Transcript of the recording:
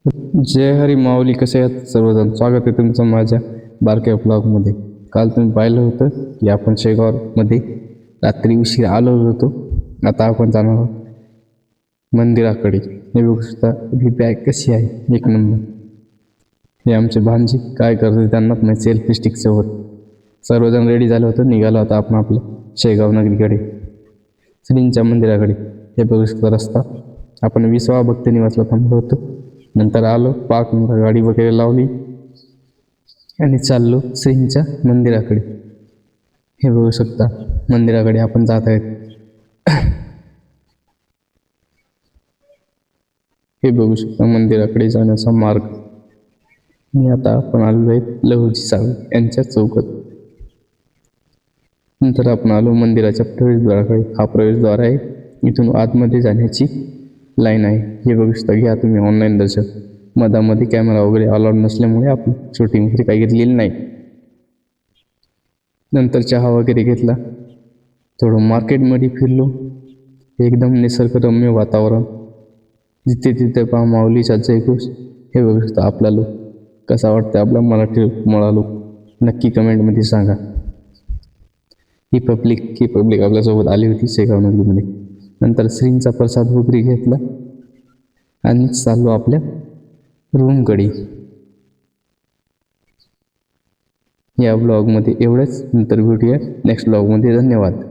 जय हरी माऊली. कसे आहात सर्वजण? स्वागत आहे तुमचं माझ्या बारक्या ब्लॉगमध्ये. काल तुम्ही पाहिलं होतं की आपण शेगावमध्ये रात्री उशीर आलो होतो. आता आपण जाणार आहोत मंदिराकडे. हे बघू शकता ही बॅग कशी आहे, एक नंबर. हे आमचे भांजी काय करते त्यांना पण सेल्फी स्टिक सोबत. सर्वजण रेडी झालं होतं, निघालो होता आपण आपल्या शेगाव नगरीकडे, श्रींच्या मंदिराकडे. हे बघू शकता रस्ता. आपण 20वा भक्त निवासला थांबलो होतो. नंतर आलो, पार्क गाडी वगैरे लावली आणि चाललो श्रींच्या मंदिराकडे. हे बघू शकता मंदिराकडे आपण जात आहेत. हे बघू शकता मंदिराकडे जाण्याचा मार्ग. मी आता आपण आलो आहे लहुजी साळवे यांच्या चौकात. नंतर आपण आलो मंदिराच्या प्रवेशद्वाराकडे. हा प्रवेशद्वार आहे, इथून आतमध्ये जाण्याची लाईन आहे. हे बघू शकता. घ्या तुम्ही ऑनलाईन दर्शन. मधामध्ये कॅमेरा वगैरे अलाउड नसल्यामुळे आपण शूटिंग वगैरे काही घेतलेली नाही. नंतर चहा वगैरे घेतला, थोडं मार्केटमध्ये फिरलो. एकदम निसर्गरम्य वातावरण, जिथे तिथे पहा माऊलीचा जयघोष. हे बघू शकता. आपला लुक कसा वाटतं, आपला मराठी मुळा लुक नक्की कमेंटमध्ये सांगा. ही पब्लिक आपल्यासोबत आली होती शेगाव नगरीमध्ये. नंतर श्रींचा प्रसाद वगैरे घेतला आणि चाललो आपल्या रूमकडे. या ब्लॉगमध्ये एवढंच. नंतर भेटूया नेक्स्ट ब्लॉगमध्ये. धन्यवाद.